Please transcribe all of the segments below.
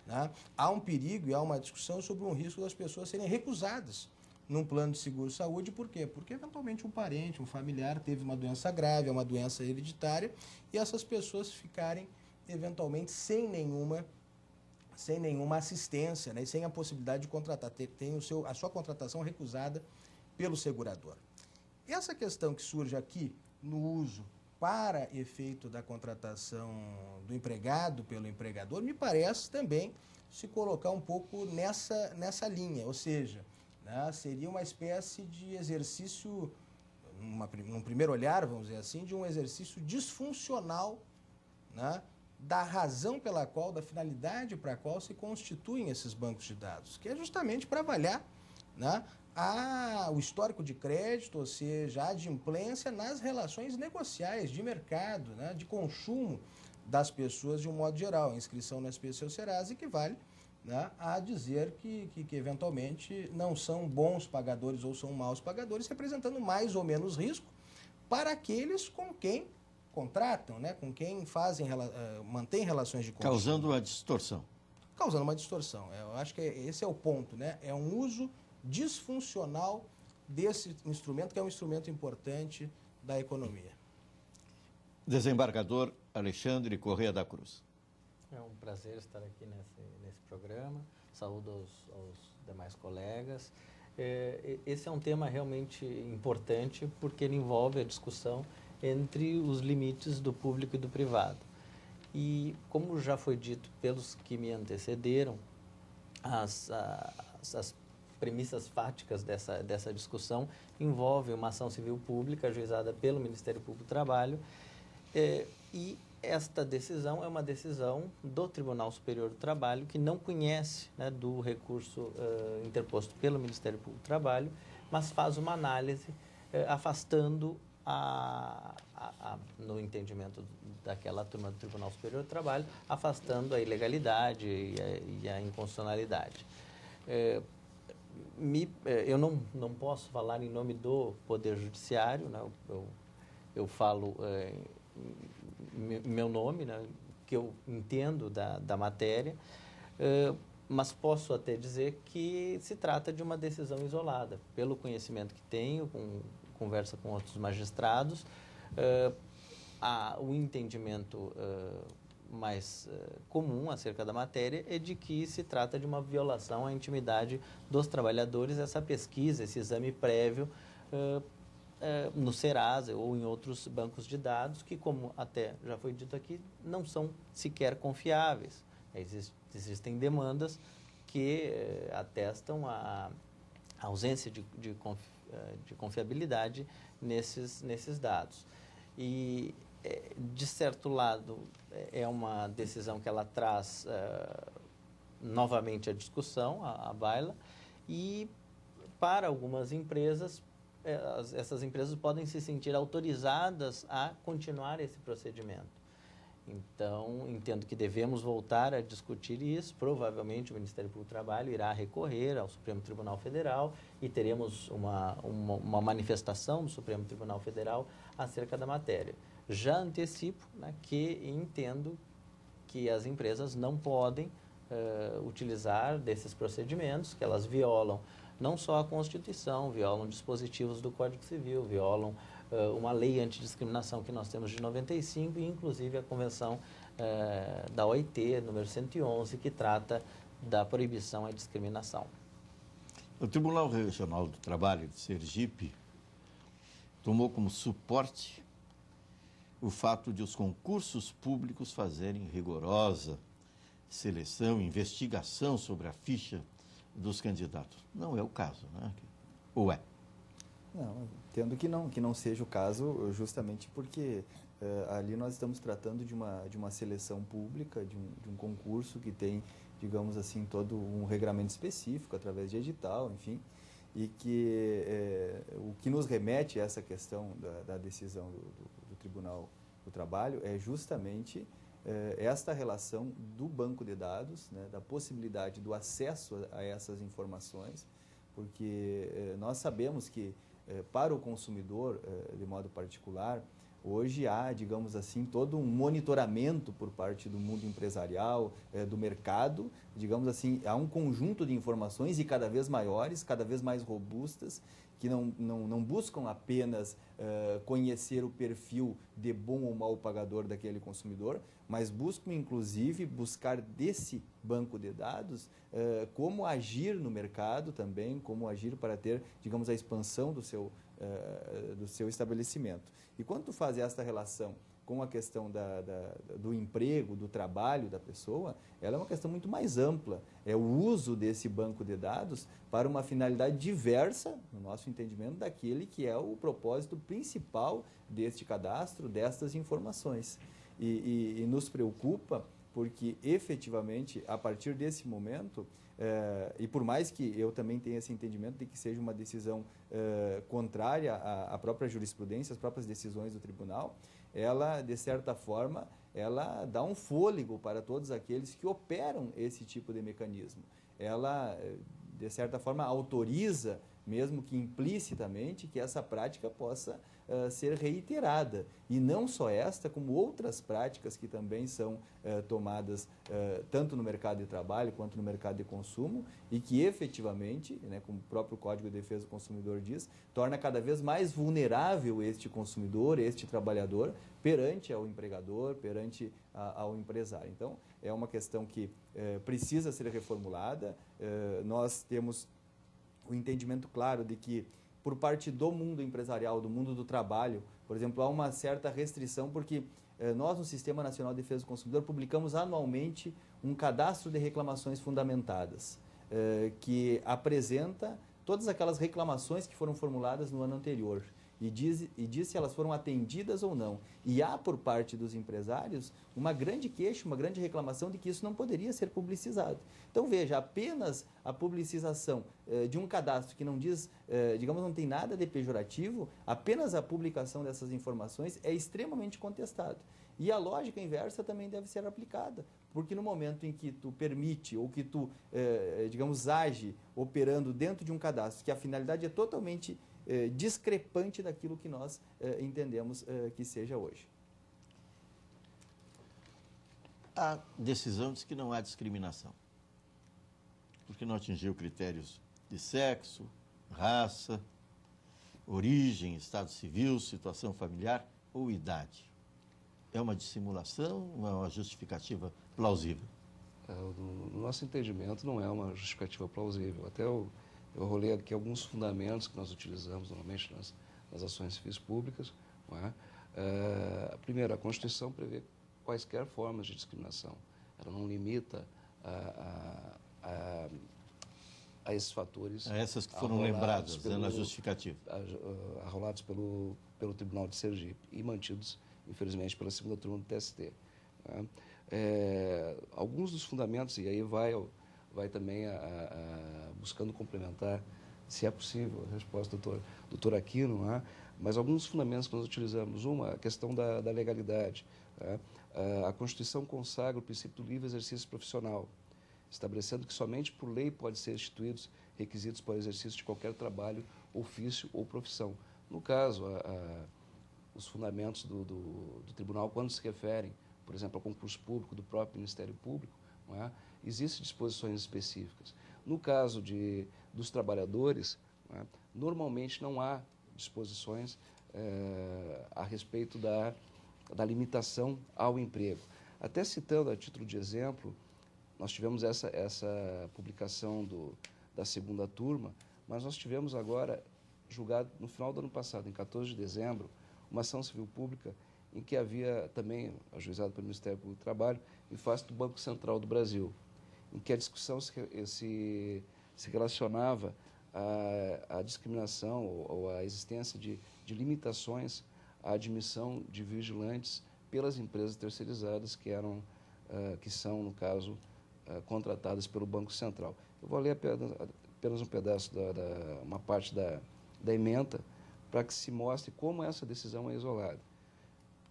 né? Há um perigo e há uma discussão sobre um risco das pessoas serem recusadas num plano de seguro-saúde. Por quê? Porque eventualmente um parente, um familiar teve uma doença grave, uma doença hereditária, e essas pessoas ficarem eventualmente sem nenhuma assistência, né? E sem a possibilidade de contratar, tem a sua contratação recusada pelo segurador. Essa questão que surge aqui no uso para efeito da contratação do empregado pelo empregador, me parece também se colocar um pouco nessa linha, ou seja, né, seria uma espécie de exercício, num primeiro olhar, vamos dizer assim, de um exercício disfuncional, né, da razão pela qual, da finalidade para a qual se constituem esses bancos de dados, que é justamente para avaliar, né, o histórico de crédito, ou seja, a adimplência nas relações negociais, de mercado, né, de consumo das pessoas de um modo geral. A inscrição no SPC ou Serasa equivale, né, a dizer que eventualmente não são bons pagadores ou são maus pagadores, representando mais ou menos risco para aqueles com quem contratam, né, com quem mantêm relações de consumo. Causando uma distorção. Causando uma distorção. Eu acho que esse é o ponto, né? É um uso disfuncional desse instrumento, que é um instrumento importante da economia. Desembargador Alexandre Corrêa da Cruz. É um prazer estar aqui nesse programa. Saúdo aos demais colegas. Esse é um tema realmente importante porque ele envolve a discussão entre os limites do público e do privado. E, como já foi dito pelos que me antecederam, as premissas fáticas dessa discussão envolvem uma ação civil pública ajuizada pelo Ministério Público do Trabalho, e esta decisão é uma decisão do Tribunal Superior do Trabalho, que não conhece, né, do recurso interposto pelo Ministério Público do Trabalho, mas faz uma análise afastando no entendimento daquela turma do Tribunal Superior do Trabalho, afastando a ilegalidade e a inconstitucionalidade. Eu não posso falar em nome do Poder Judiciário, né? Eu falo meu nome, né, que eu entendo da matéria, mas posso até dizer que se trata de uma decisão isolada, pelo conhecimento que tenho, conversa com outros magistrados, o entendimento mais comum acerca da matéria é de que se trata de uma violação à intimidade dos trabalhadores, essa pesquisa, esse exame prévio no Serasa ou em outros bancos de dados, que, como até já foi dito aqui, não são sequer confiáveis. Existem demandas que atestam a ausência de confiabilidade nesses dados. E, de certo lado, é uma decisão que ela traz novamente a discussão, a baila, e para algumas empresas, essas empresas podem se sentir autorizadas a continuar esse procedimento. Então, entendo que devemos voltar a discutir isso. Provavelmente o Ministério Público do Trabalho irá recorrer ao Supremo Tribunal Federal e teremos uma manifestação do Supremo Tribunal Federal acerca da matéria. Já antecipo, né, que entendo que as empresas não podem utilizar desses procedimentos, que elas violam não só a Constituição, violam dispositivos do Código Civil, violam uma lei antidiscriminação que nós temos de 95 e, inclusive, a Convenção da OIT, número 111, que trata da proibição à discriminação. O Tribunal Regional do Trabalho de Sergipe tomou como suporte o fato de os concursos públicos fazerem rigorosa seleção, investigação sobre a ficha dos candidatos. Não é o caso, né? Ou é? Não, entendo que não seja o caso, justamente porque ali nós estamos tratando de uma seleção pública, de um concurso que tem, digamos assim, todo um regramento específico, através de edital, enfim, e que o que nos remete a essa questão da decisão do Tribunal do Trabalho é justamente esta relação do banco de dados, né, da possibilidade do acesso a essas informações, porque nós sabemos que, para o consumidor, de modo particular, Hoje há, digamos assim, todo um monitoramento por parte do mundo empresarial, do mercado, digamos assim, há um conjunto de informações e cada vez maiores, cada vez mais robustas, que não buscam apenas conhecer o perfil de bom ou mau pagador daquele consumidor, mas buscam, inclusive, buscar desse banco de dados como agir no mercado também, como agir para ter, digamos, a expansão do seu estabelecimento. E quando tu faz esta relação com a questão do emprego, do trabalho da pessoa, ela é uma questão muito mais ampla. É o uso desse banco de dados para uma finalidade diversa, no nosso entendimento, daquele que é o propósito principal deste cadastro, destas informações. E nos preocupa porque, efetivamente, a partir desse momento, e por mais que eu também tenha esse entendimento de que seja uma decisão contrária à própria jurisprudência, às próprias decisões do tribunal, ela, de certa forma, ela dá um fôlego para todos aqueles que operam esse tipo de mecanismo. Ela, de certa forma, autoriza, mesmo que implicitamente, que essa prática possa ser reiterada. E não só esta, como outras práticas que também são tomadas tanto no mercado de trabalho quanto no mercado de consumo e que efetivamente, né, como o próprio Código de Defesa do Consumidor diz, torna cada vez mais vulnerável este consumidor, este trabalhador, perante ao empregador, perante ao empresário. Então, é uma questão que precisa ser reformulada. Nós temos o entendimento claro de que, por parte do mundo empresarial, do mundo do trabalho, por exemplo, há uma certa restrição, porque nós, no Sistema Nacional de Defesa do Consumidor, publicamos anualmente um cadastro de reclamações fundamentadas, que apresenta todas aquelas reclamações que foram formuladas no ano anterior e diz se elas foram atendidas ou não. E há, por parte dos empresários, uma grande queixa, uma grande reclamação de que isso não poderia ser publicizado. Então, veja, apenas a publicização de um cadastro que não diz, digamos, não tem nada de pejorativo, apenas a publicação dessas informações é extremamente contestado. E a lógica inversa também deve ser aplicada, porque no momento em que tu permite ou que tu, digamos, age operando dentro de um cadastro que a finalidade é totalmente discrepante daquilo que nós entendemos que seja hoje. A decisão diz que não há discriminação, porque não atingiu critérios de sexo, raça, origem, estado civil, situação familiar ou idade. É uma dissimulação ou é uma justificativa plausível? No nosso entendimento, não é uma justificativa plausível. Até eu rolei aqui alguns fundamentos que nós utilizamos normalmente nas ações civis públicas. Não é? Primeiro, a Constituição prevê quaisquer formas de discriminação. Ela não limita a esses fatores. A essas que foram lembradas na justificativa. Arrolados pelo Tribunal de Sergipe e mantidos, infelizmente, pela segunda turma do TST. Né? Alguns dos fundamentos, e aí vai também buscando complementar, se é possível, a resposta do doutor Aquino, né? Mas alguns dos fundamentos que nós utilizamos, a questão da legalidade. Né? A Constituição consagra o princípio do livre exercício profissional, estabelecendo que somente por lei podem ser instituídos requisitos para o exercício de qualquer trabalho, ofício ou profissão. No caso, os fundamentos do tribunal, quando se referem, por exemplo, ao concurso público do próprio Ministério Público, não é? Existem disposições específicas. No caso dos trabalhadores, não é? Normalmente não há disposições a respeito da limitação ao emprego. Até citando a título de exemplo, nós tivemos essa publicação da segunda turma, mas nós tivemos agora, julgado no final do ano passado, em 14 de dezembro, uma ação civil pública em que havia também, ajuizado pelo Ministério Público do Trabalho, em face do Banco Central do Brasil, em que a discussão se relacionava à discriminação ou à existência de limitações à admissão de vigilantes pelas empresas terceirizadas que são, no caso, contratadas pelo Banco Central. Eu vou ler apenas um pedaço, uma parte da ementa, para que se mostre como essa decisão é isolada,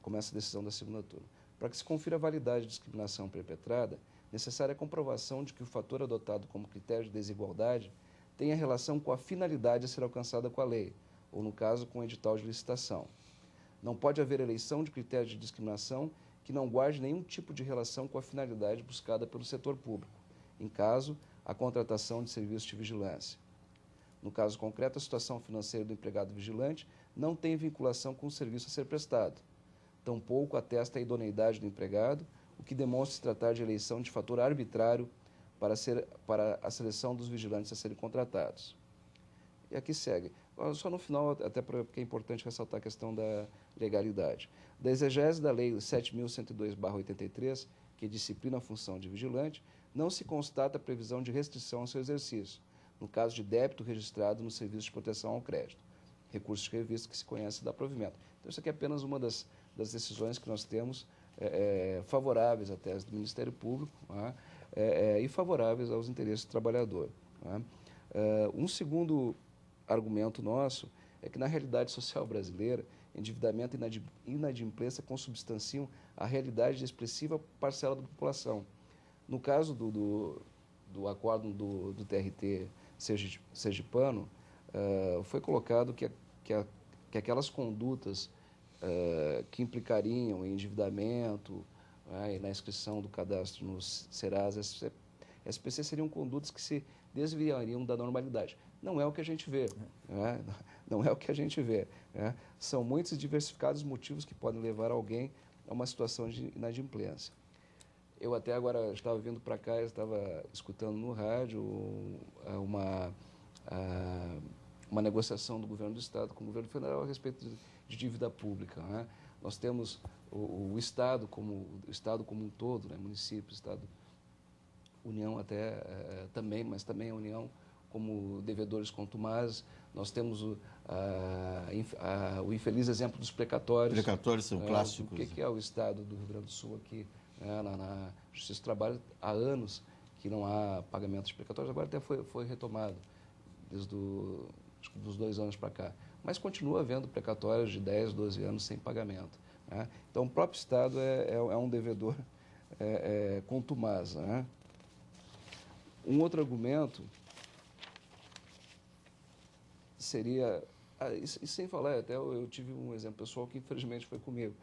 como essa decisão da segunda turma. Para que se confira a validade de discriminação perpetrada, necessária a comprovação de que o fator adotado como critério de desigualdade tenha relação com a finalidade a ser alcançada com a lei, ou, no caso, com o edital de licitação. Não pode haver eleição de critérios de discriminação que não guarde nenhum tipo de relação com a finalidade buscada pelo setor público, em caso, a contratação de serviços de vigilância. No caso concreto, a situação financeira do empregado vigilante não tem vinculação com o serviço a ser prestado. Tampouco atesta a idoneidade do empregado, o que demonstra se tratar de eleição de fator arbitrário para a seleção dos vigilantes a serem contratados. E aqui segue. Só no final, até porque é importante ressaltar a questão da legalidade. Da exegese da Lei 7.102/83, que disciplina a função de vigilante, não se constata a previsão de restrição ao seu exercício, no caso de débito registrado no Serviço de Proteção ao Crédito, recurso de revista que se conhece da provimento. Então, isso aqui é apenas uma das decisões que nós temos favoráveis à tese do Ministério Público, e favoráveis aos interesses do trabalhador. Um segundo argumento nosso é que, na realidade social brasileira, endividamento e inadimplência consubstanciam a realidade de expressiva parcela da população. No caso do acórdão do TRT sergipano, foi colocado que aquelas condutas que implicariam em endividamento e na inscrição do cadastro no Serasa SPC seriam condutas que se desviariam da normalidade. Não é o que a gente vê. Não é o que a gente vê. São muitos e diversificados motivos que podem levar alguém a uma situação de inadimplência. Eu até agora estava vindo para cá, estava escutando no rádio uma negociação do governo do Estado com o governo federal a respeito de dívida pública. Nós temos o Estado como um todo, município, Estado, União até também, mas também a União como devedores contumazes. Nós temos o infeliz exemplo dos precatórios. Precatórios são clássicos. O que é o Estado do Rio Grande do Sul aqui, na Justiça do Trabalho? Há anos que não há pagamento de precatórios, agora até foi retomado, desde dos 2 anos para cá. Mas continua havendo precatórios de 10, 12 anos sem pagamento. Então, o próprio Estado é um devedor contumaz. Um outro argumento seria, e sem falar, até eu tive um exemplo pessoal que infelizmente foi comigo,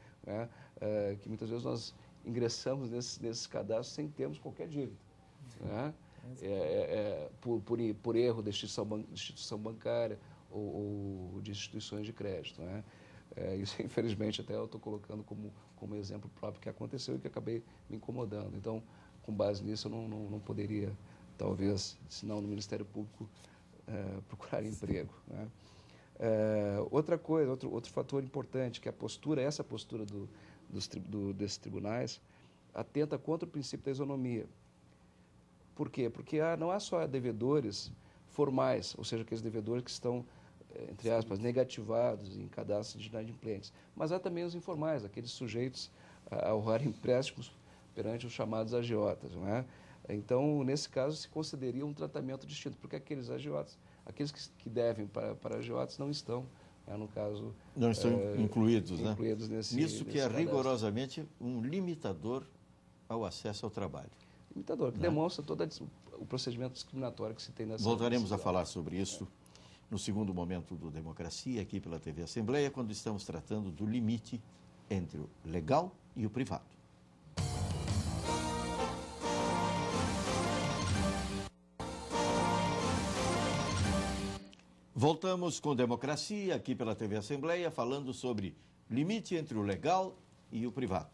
que muitas vezes nós ingressamos nesses cadastros sem termos qualquer dívida, por erro da instituição bancária ou de instituições de crédito. Isso, infelizmente, até eu estou colocando como exemplo próprio que aconteceu e que acabei me incomodando. Então, com base nisso, eu não poderia, talvez, se não no Ministério Público, procurar emprego. Outra coisa, outro fator importante, que essa postura desses tribunais atenta contra o princípio da isonomia. Por quê? Porque não há só devedores formais, ou seja, aqueles devedores que estão, entre aspas, negativados em cadastros de inadimplentes, mas há também os informais, aqueles sujeitos a honrar empréstimos perante os chamados agiotas. Então, nesse caso, se concederia um tratamento distinto, porque aqueles agiotas, aqueles que devem para agiotas, não estão, no caso... Não estão incluídos nisso que é rigorosamente um limitador ao acesso ao trabalho. Limitador, que demonstra todo o procedimento discriminatório que se tem nessa... Voltaremos a falar sobre isso no segundo momento do Democracia, aqui pela TV Assembleia, quando estamos tratando do limite entre o legal e o privado. Voltamos com Democracia, aqui pela TV Assembleia, falando sobre limite entre o legal e o privado.